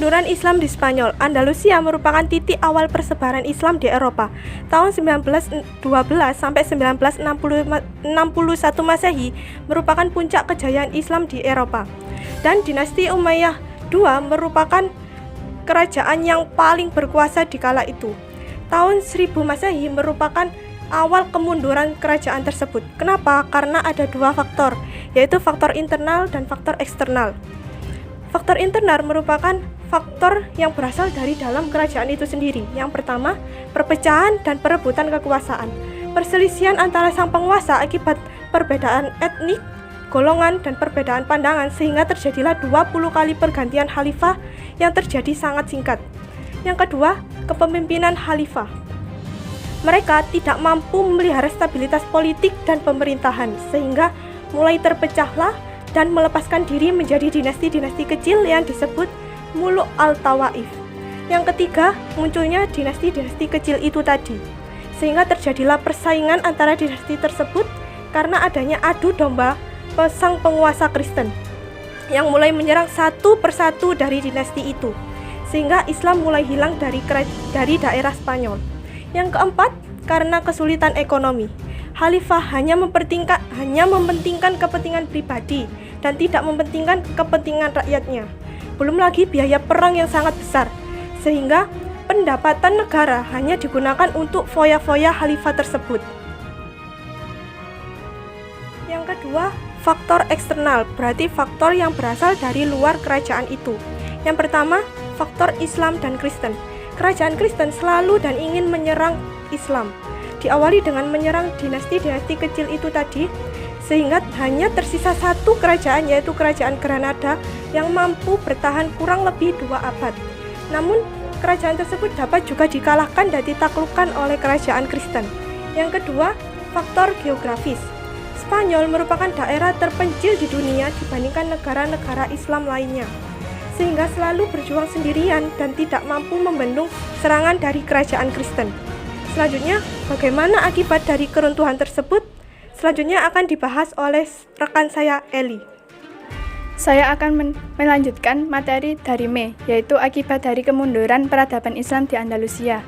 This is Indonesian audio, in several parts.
Kemunduran Islam di Spanyol. Andalusia merupakan titik awal persebaran Islam di Eropa. Tahun 1912 sampai 1961 Masehi merupakan puncak kejayaan Islam di Eropa. Dan dinasti Umayyah II merupakan kerajaan yang paling berkuasa di kala itu. Tahun 1000 Masehi merupakan awal kemunduran kerajaan tersebut. Kenapa? Karena ada dua faktor, yaitu faktor internal dan faktor eksternal. Faktor internal merupakan faktor yang berasal dari dalam kerajaan itu sendiri. Yang pertama, perpecahan dan perebutan kekuasaan. Perselisihan antara sang penguasa akibat perbedaan etnik, golongan, dan perbedaan pandangan sehingga terjadilah 20 kali pergantian khalifah yang terjadi sangat singkat. Yang kedua, kepemimpinan khalifah. Mereka tidak mampu memelihara stabilitas politik dan pemerintahan sehingga mulai terpecahlah dan melepaskan diri menjadi dinasti-dinasti kecil yang disebut Muluk al-Tawaif. Yang ketiga, munculnya dinasti-dinasti kecil itu tadi, sehingga terjadilah persaingan antara dinasti tersebut karena adanya adu domba sang penguasa Kristen yang mulai menyerang satu persatu dari dinasti itu, sehingga Islam mulai hilang dari daerah Spanyol. Yang keempat, karena kesulitan ekonomi. Khalifah hanya mementingkan kepentingan pribadi dan tidak mementingkan kepentingan rakyatnya. Belum lagi biaya perang yang sangat besar, sehingga pendapatan negara hanya digunakan untuk foya-foya khalifah tersebut. Yang kedua, faktor eksternal, berarti faktor yang berasal dari luar kerajaan itu. Yang pertama, faktor Islam dan Kristen. Kerajaan Kristen selalu dan ingin menyerang Islam. Diawali dengan menyerang dinasti-dinasti kecil itu tadi, sehingga hanya tersisa satu kerajaan, yaitu kerajaan Granada yang mampu bertahan kurang lebih 2 abad. Namun, kerajaan tersebut dapat juga dikalahkan dan ditaklukkan oleh kerajaan Kristen. Yang kedua, faktor geografis. Spanyol merupakan daerah terpencil di dunia dibandingkan negara-negara Islam lainnya, sehingga selalu berjuang sendirian dan tidak mampu membendung serangan dari kerajaan Kristen. Selanjutnya, bagaimana akibat dari keruntuhan tersebut? Selanjutnya akan dibahas oleh rekan saya, Eli. Saya akan melanjutkan materi dari Mei, yaitu akibat dari kemunduran peradaban Islam di Andalusia.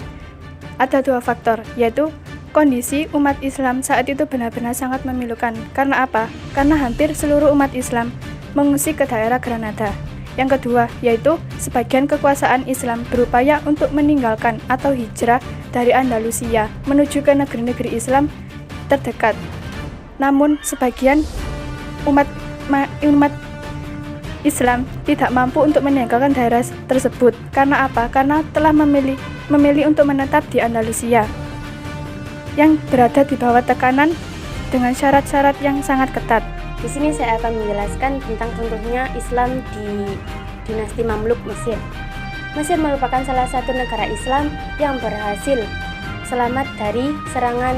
Ada 2 faktor, yaitu kondisi umat Islam saat itu benar-benar sangat memilukan. Karena apa? Karena hampir seluruh umat Islam mengungsi ke daerah Granada. Yang kedua, yaitu sebagian kekuasaan Islam berupaya untuk meninggalkan atau hijrah dari Andalusia menuju ke negeri-negeri Islam terdekat. Namun, sebagian umat Islam tidak mampu untuk meninggalkan daerah tersebut. Karena apa? Karena telah memilih untuk menetap di Andalusia yang berada di bawah tekanan dengan syarat-syarat yang sangat ketat. Di sini saya akan menjelaskan tentang contohnya Islam di dinasti Mamluk Mesir. Mesir merupakan salah satu negara Islam yang berhasil selamat dari serangan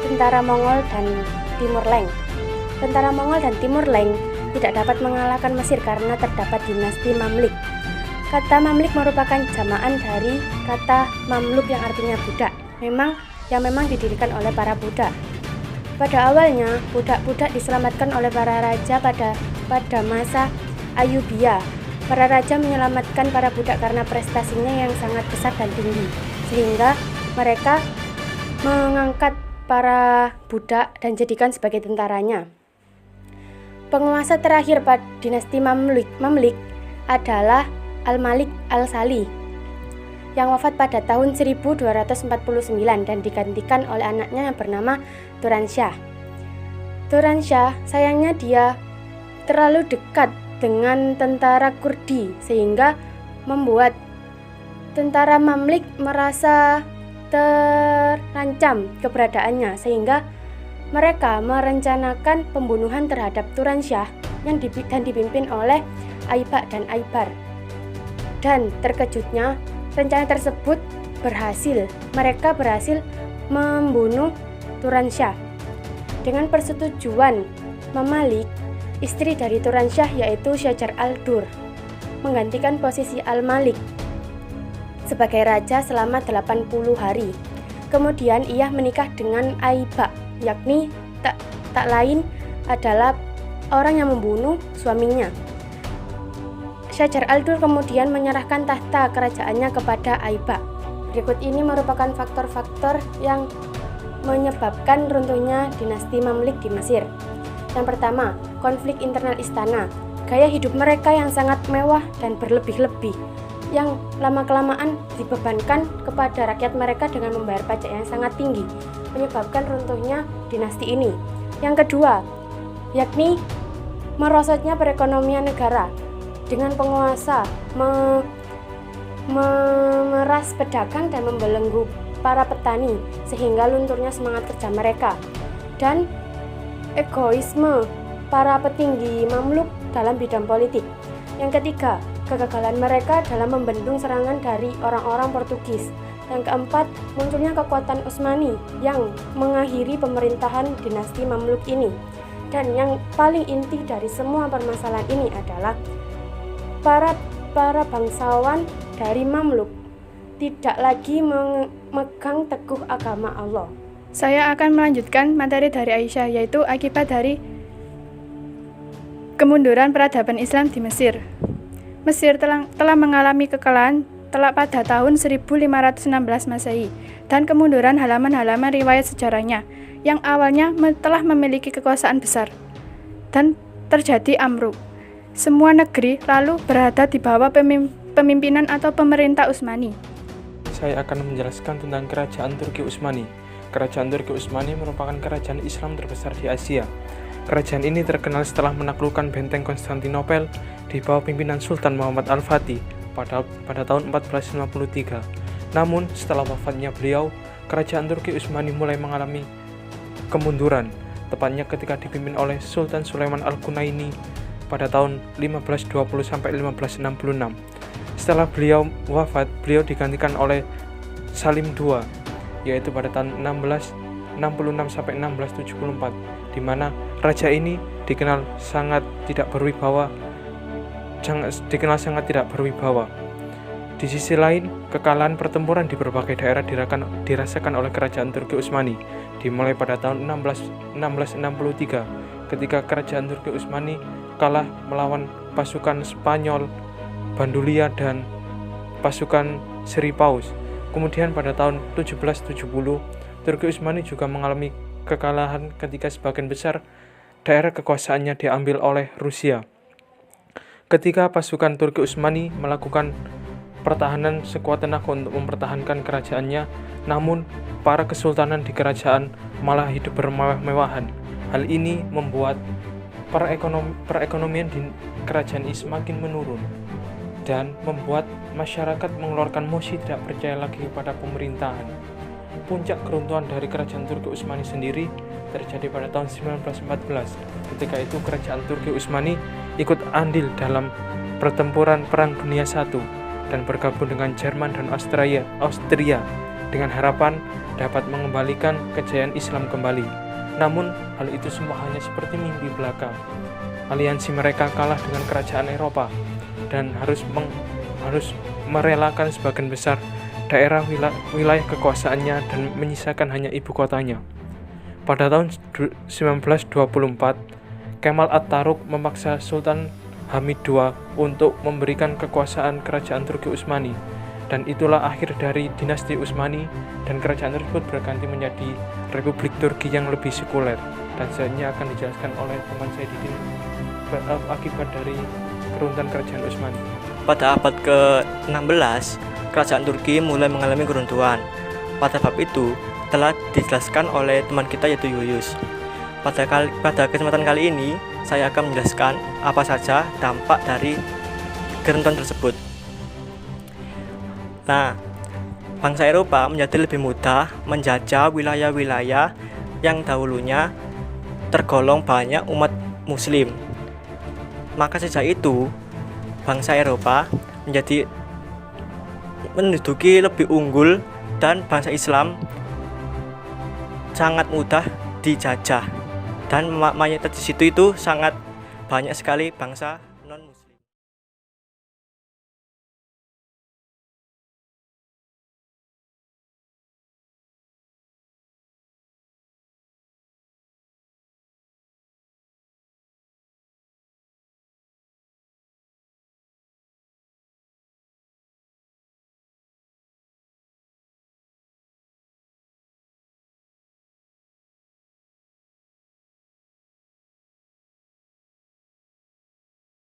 tentara Mongol dan Timur Leng. Tentara Mongol dan Timur Leng tidak dapat mengalahkan Mesir karena terdapat dinasti Mamluk. Kata Mamluk merupakan jamaan dari kata Mamluk yang artinya budak, yang memang didirikan oleh para budak. Pada awalnya, budak-budak diselamatkan oleh para raja pada masa Ayyubiyah. Para raja menyelamatkan para budak karena prestasinya yang sangat besar dan tinggi, sehingga mereka mengangkat para budak dan jadikan sebagai tentaranya. Penguasa terakhir pada dinasti Mamluk adalah Al-Malik Al-Salih, yang wafat pada tahun 1249 dan digantikan oleh anaknya yang bernama Turansyah. Turansyah, sayangnya dia terlalu dekat dengan tentara Kurdi sehingga membuat tentara Mamluk merasa terancam keberadaannya, sehingga mereka merencanakan pembunuhan terhadap Turansyah dan dipimpin oleh Aibak dan Aibar. Dan terkejutnya, rencana tersebut berhasil. Mereka berhasil membunuh Turansyah. Dengan persetujuan Mamalik, istri dari Turansyah yaitu Syajar al-Dur menggantikan posisi Al-Malik sebagai raja selama 80 hari. Kemudian ia menikah dengan Aibak, yakni tak lain adalah orang yang membunuh suaminya. Syajar al-Dur kemudian menyerahkan tahta kerajaannya kepada Aibak. Berikut ini merupakan faktor-faktor yang menyebabkan runtuhnya dinasti Mamluk di Mesir. Yang pertama, konflik internal istana. Gaya hidup mereka yang sangat mewah dan berlebih-lebih, yang lama-kelamaan dibebankan kepada rakyat mereka dengan membayar pajak yang sangat tinggi, menyebabkan runtuhnya dinasti ini. Yang kedua, yakni merosotnya perekonomian negara dengan penguasa memeras pedagang dan membelenggu para petani sehingga lunturnya semangat kerja mereka, dan egoisme para petinggi Mamluk dalam bidang politik. Yang ketiga, kegagalan mereka dalam membendung serangan dari orang-orang Portugis. Yang keempat, munculnya kekuatan Utsmani yang mengakhiri pemerintahan dinasti Mamluk ini. Dan yang paling inti dari semua permasalahan ini adalah para bangsawan dari Mamluk tidak lagi memegang teguh agama Allah. Saya akan melanjutkan materi dari Aisyah, yaitu akibat dari kemunduran peradaban Islam di Mesir. Mesir telah mengalami kekalahan telak pada tahun 1516 Masehi dan kemunduran halaman-halaman riwayat sejarahnya yang awalnya telah memiliki kekuasaan besar dan terjadi amruk. Semua negeri lalu berada di bawah pemimpinan atau pemerintah Utsmani. Saya akan menjelaskan tentang kerajaan Turki Utsmani. Kerajaan Turki Utsmani merupakan kerajaan Islam terbesar di Asia. Kerajaan ini terkenal setelah menaklukkan benteng Konstantinopel di bawah pimpinan Sultan Muhammad Al-Fatih pada tahun 1453. Namun, setelah wafatnya beliau, kerajaan Turki Utsmani mulai mengalami kemunduran, tepatnya ketika dipimpin oleh Sultan Sulaiman Al-Kunaini pada tahun 1520 sampai 1566. Setelah beliau wafat, beliau digantikan oleh Salim II, yaitu pada tahun 1666 sampai 1674, di mana raja ini dikenal sangat tidak berwibawa. Di sisi lain, kekalahan pertempuran di berbagai daerah dirasakan oleh kerajaan Turki Utsmani, dimulai pada tahun 1663 ketika kerajaan Turki Utsmani kalah melawan pasukan Spanyol, Bandulia, dan pasukan Seripaus. Kemudian pada tahun 1770, Turki Utsmani juga mengalami kekalahan ketika sebagian besar daerah kekuasaannya diambil oleh Rusia. Ketika pasukan Turki Utsmani melakukan pertahanan sekuat tenaga untuk mempertahankan kerajaannya, namun para kesultanan di kerajaan malah hidup bermewah-mewahan. Hal ini membuat perekonomian di kerajaan ini semakin menurun dan membuat masyarakat mengeluarkan mosi tidak percaya lagi kepada pemerintahan. Puncak keruntuhan dari kerajaan Turki Utsmani sendiri terjadi pada tahun 1914. Ketika itu kerajaan Turki Utsmani ikut andil dalam pertempuran Perang Dunia I dan bergabung dengan Jerman dan Austria dengan harapan dapat mengembalikan kejayaan Islam kembali. Namun, hal itu semua hanya seperti mimpi belaka. Aliansi mereka kalah dengan kerajaan Eropa dan harus merelakan sebagian besar daerah wilayah kekuasaannya dan menyisakan hanya ibu kotanya. Pada tahun 1924, Kemal Atatürk memaksa Sultan Hamid II untuk memberikan kekuasaan kerajaan Turki Utsmani, dan itulah akhir dari dinasti Utsmani, dan kerajaan tersebut berganti menjadi Republik Turki yang lebih sekuler. Dan selanjutnya akan dijelaskan oleh teman saya Didin akibat dari keruntuhan kerajaan Utsmani. Pada abad ke-16, kerajaan Turki mulai mengalami keruntuhan. Pada bab itu telah dijelaskan oleh teman kita yaitu Yuyus. Pada kesempatan kali ini, saya akan menjelaskan apa saja dampak dari keruntuhan tersebut. Nah, bangsa Eropa menjadi lebih mudah menjajah wilayah-wilayah yang dahulunya tergolong banyak umat Muslim. Maka sejak itu, bangsa Eropa menduduki lebih unggul dan bangsa Islam sangat mudah dijajah, dan mayoritas di situ itu sangat banyak sekali bangsa